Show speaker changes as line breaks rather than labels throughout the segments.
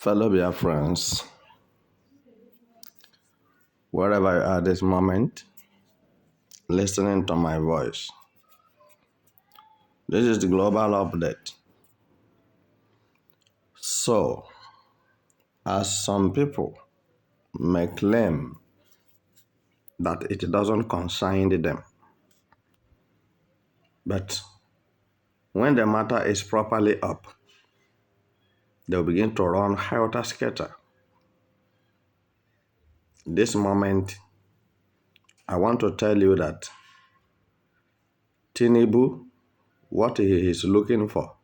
Fellow Biafrans, wherever you are this moment, listening to my voice, this is the global update. So, as some people may claim that it doesn't concern them, but when the matter is properly up, they'll begin to run helter-skelter. This moment, I want to tell you that Tinubu, what he is looking for,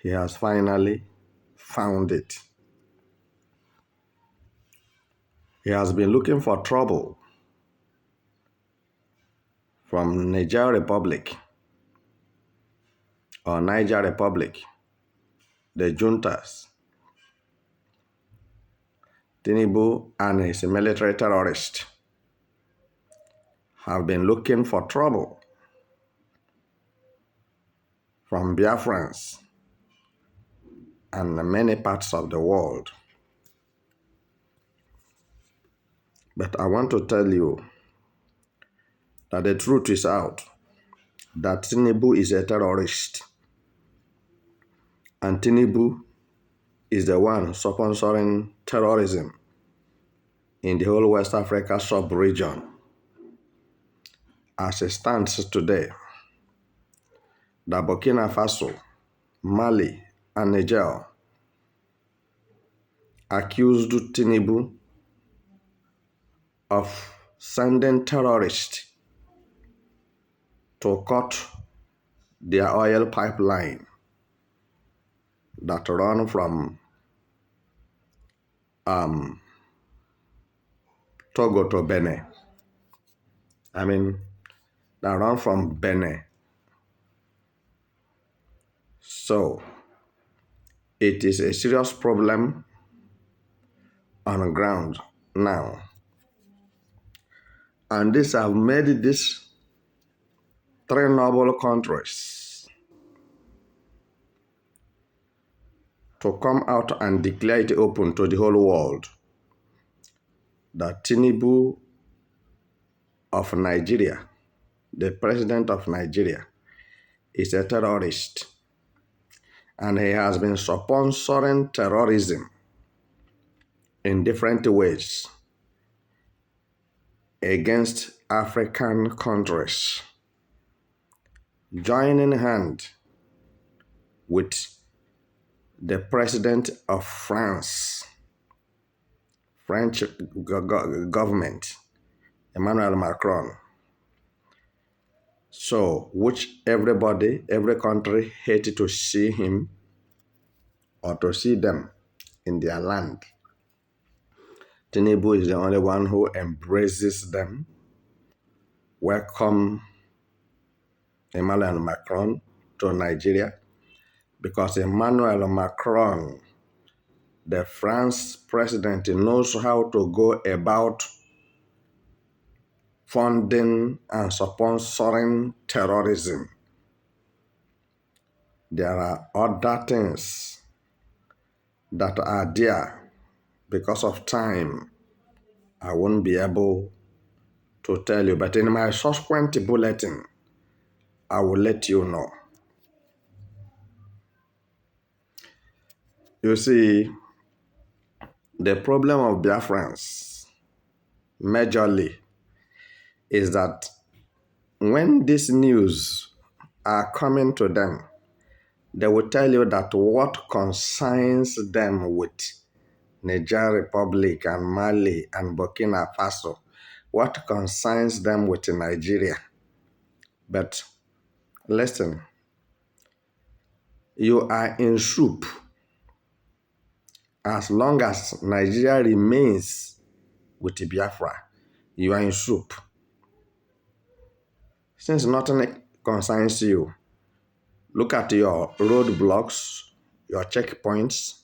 he has finally found it. He has been looking for trouble from Niger Republic or Niger Republic, the juntas, Tinubu and his military terrorists have been looking for trouble from Biafrans and many parts of the world. But I want to tell you that the truth is out, that Tinubu is a terrorist. And Tinubu is the one sponsoring terrorism in the whole West Africa sub-region. As it stands today, the Burkina Faso, Mali, and Niger accused Tinubu of sending terrorists to cut their oil pipeline that run from Togo to Benin. That run from Benin. So, it is a serious problem on the ground now. And this have made these three noble countries to come out and declare it open to the whole world that Tinubu of Nigeria, the president of Nigeria, is a terrorist. And he has been sponsoring terrorism in different ways against African countries, joining hand with the president of France, French government, Emmanuel Macron. So, which every country hated to see him or to see them in their land. Tinubu is the only one who embraces them, welcome Emmanuel Macron to Nigeria, because Emmanuel Macron, the France president, knows how to go about funding and sponsoring terrorism. There are other things that are there. Because of time, I won't be able to tell you, but in my subsequent bulletin, I will let you know. You see, the problem of Biafrans, majorly, is that when these news are coming to them, they will tell you that what concerns them with Niger Republic and Mali and Burkina Faso, what concerns them with Nigeria. But listen, you are in soup as long as Nigeria remains with Biafra. You are in soup. Since nothing concerns you, look at your roadblocks, your checkpoints.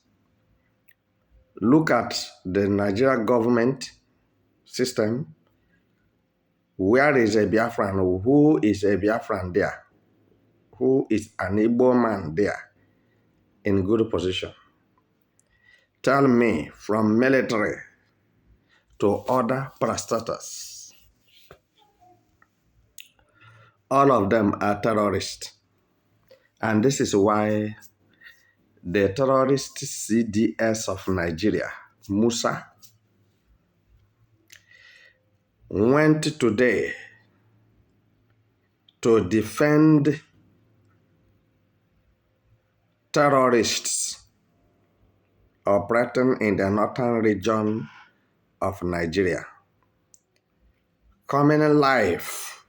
Look at the Nigeria government system. Where is a Biafran? Who is a Biafran there? Who is an Igbo man there in good position? Tell me, from military to other parastatals, all of them are terrorists. And this is why the terrorist CDS of Nigeria, Musa, went today to defend terrorists operating in the northern region of Nigeria, coming live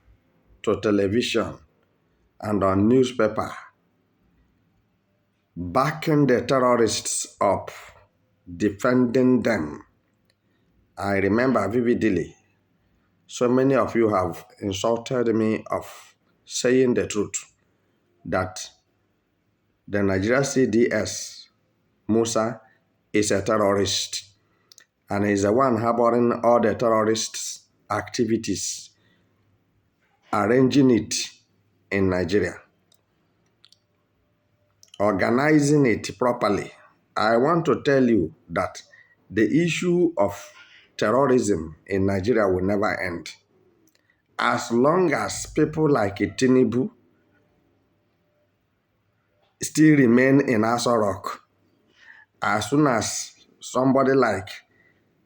to television and on newspaper, backing the terrorists up, defending them. I remember vividly, so many of you have insulted me of saying the truth, that the Nigeria CDS, Musa, is a terrorist, and is the one harboring all the terrorists' activities, arranging it in Nigeria, organizing it properly. I want to tell you that the issue of terrorism in Nigeria will never end. As long as people like Tinubu still remain in Aso Rock, as soon as somebody like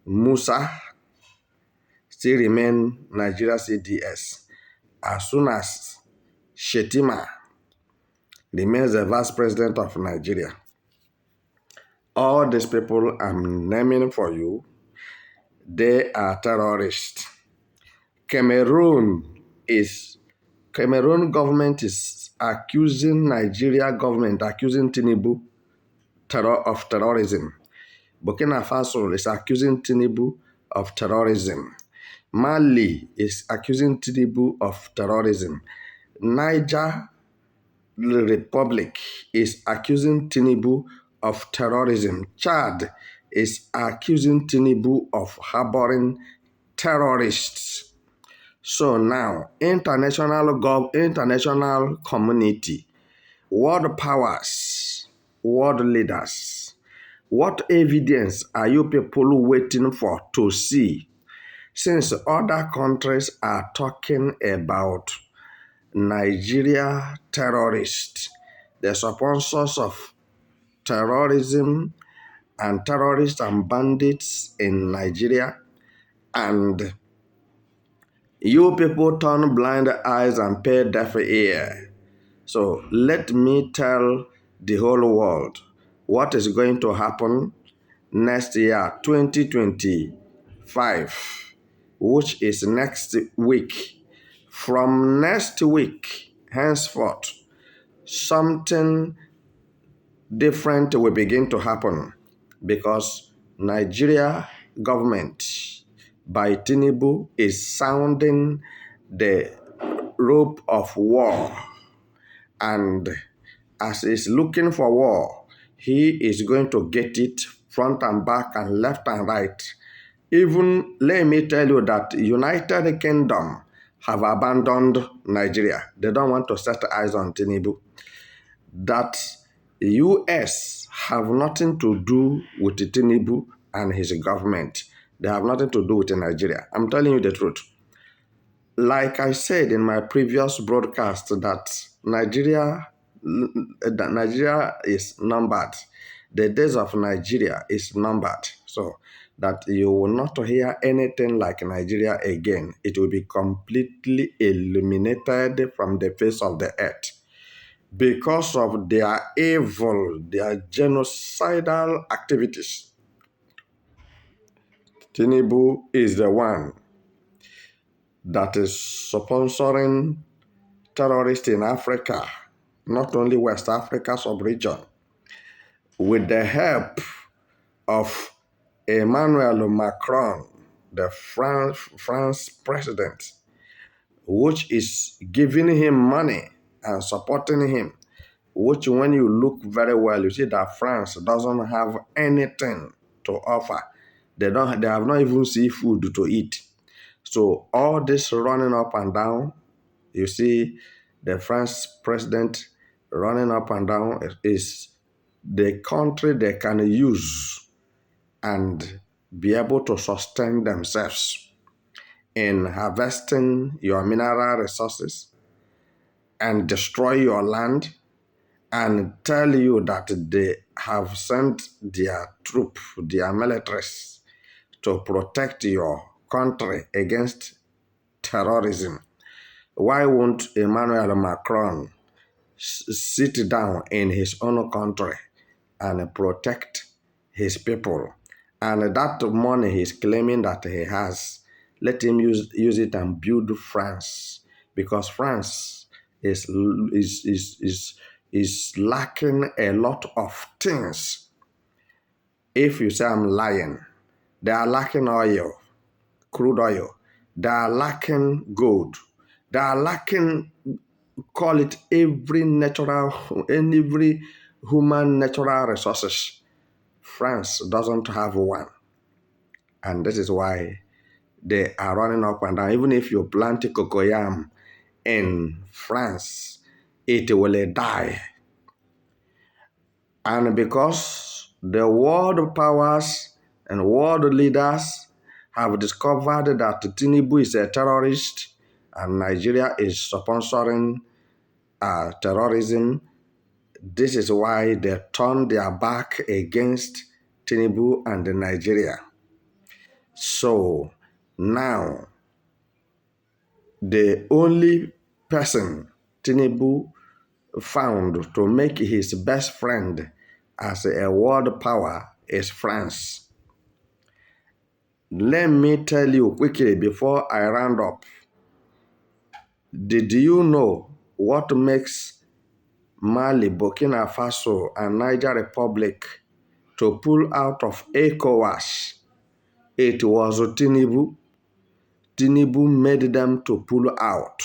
Musa still remain Nigeria CDS, as soon as Shetima remains the vice president of Nigeria, all these people I'm naming for you, they are terrorists. Cameroon government is accusing Nigeria government, accusing Tinubu of terrorism. Burkina Faso is accusing Tinubu of terrorism. Mali is accusing Tinubu of terrorism. Niger Republic is accusing Tinubu of terrorism. Chad is accusing Tinubu of harboring terrorists. So now, international community, world powers, world leaders, what evidence are you people waiting for to see? Since other countries are talking about Nigeria terrorists, the sponsors of terrorism and terrorists and bandits in Nigeria, and you people turn blind eyes and pay deaf ear. So let me tell the whole world what is going to happen next year, 2025, which is next week. From next week, henceforth, something different will begin to happen, because Nigeria government by Tinubu is sounding the rope of war, and as he's looking for war, he is going to get it front and back and left and right. Even let me tell you that United Kingdom have abandoned Nigeria. They don't want to set eyes on Tinubu. That US have nothing to do with Tinubu and his government. They have nothing to do with Nigeria. I'm telling you the truth. Like I said in my previous broadcast, that Nigeria is numbered. The days of Nigeria is numbered. So that you will not hear anything like Nigeria again. It will be completely eliminated from the face of the earth, because of their evil, their genocidal activities. Tinubu is the one that is sponsoring terrorists in Africa, not only West Africa sub-region, with the help of Emmanuel Macron, the France president, which is giving him money and supporting him, which when you look very well, you see that France doesn't have anything to offer. They have not even seafood to eat. So all this running up and down, you see the French president running up and down, is the country they can use and be able to sustain themselves in harvesting your mineral resources and destroy your land and tell you that they have sent their troop, their militaries, to protect your country against terrorism. Why won't Emmanuel Macron sit down in his own country and protect his people? And that money he's claiming that he has, let him use it and build France, because France is lacking a lot of things. If you say I'm lying, they are lacking oil, crude oil. They are lacking gold. They are lacking, call it every human natural resources. France doesn't have one. And this is why they are running up and down. Even if you plant cocoyam in France, it will die. And because the world powers and world leaders have discovered that Tinubu is a terrorist and Nigeria is sponsoring terrorism, this is why they turn their back against Tinubu and Nigeria. So now, the only person Tinubu found to make his best friend as a world power is France. Let me tell you quickly before I round up. Did you know what makes Mali, Burkina Faso, and Niger Republic to pull out of ECOWAS? It was Tinubu. Tinubu made them to pull out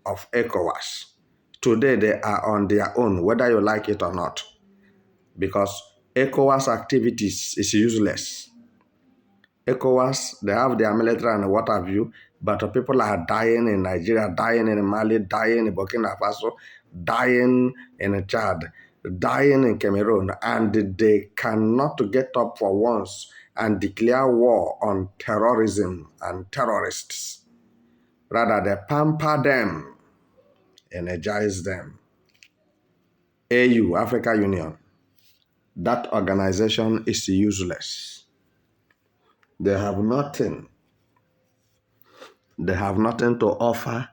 of ECOWAS. Today they are on their own, whether you like it or not, because ECOWAS activities is useless. ECOWAS, they have their military and what have you, but people are dying in Nigeria, dying in Mali, dying in Burkina Faso, dying in Chad, dying in Cameroon, and they cannot get up for once and declare war on terrorism and terrorists. Rather, they pamper them, energize them. AU, Africa Union, that organization is useless. They have nothing. They have nothing to offer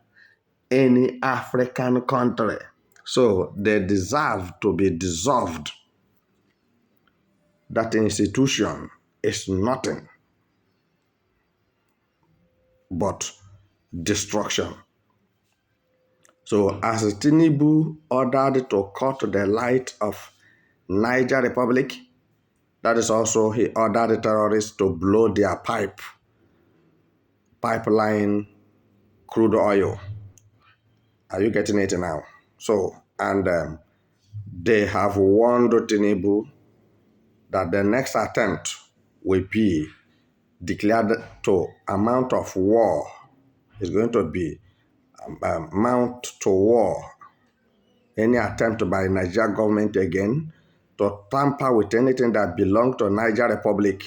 any African country. So they deserve to be dissolved. That institution is nothing but destruction. So as Tinubu ordered to cut the light of Niger Republic, that is also he ordered the terrorists to blow their pipeline crude oil. Are you getting it now? So, and they have warned Tinubu that the next attempt will be declared to amount of war. Is going to be amount to war. Any attempt by Niger government again to tamper with anything that belongs to Niger Republic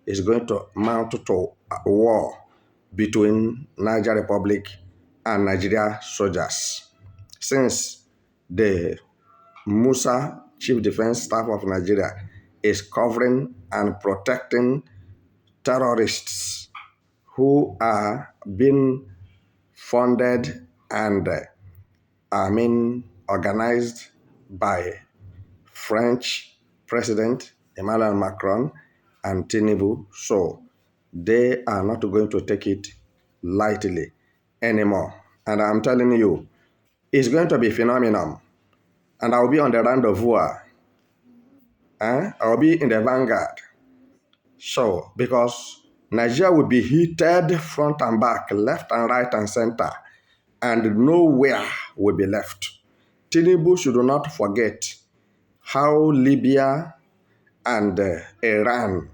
is going to amount to war between Niger Republic and Nigeria soldiers. Since the Musa, Chief Defense Staff of Nigeria, is covering and protecting terrorists who are being funded and organized by French President Emmanuel Macron and Tinubu. So they are not going to take it lightly anymore. And I'm telling you, it's going to be a phenomenon. And I'll be on the rendezvous. I'll be in the vanguard. So, because Nigeria will be heated front and back, left and right and center, and nowhere will be left. Tinubu should not forget how Libya and Iran,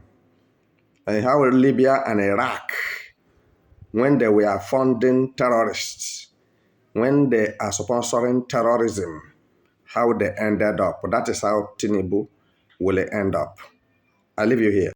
and how Libya and Iraq, when they were funding terrorists, when they are sponsoring terrorism, how they ended up. That is how Tinubu will end up. I leave you here.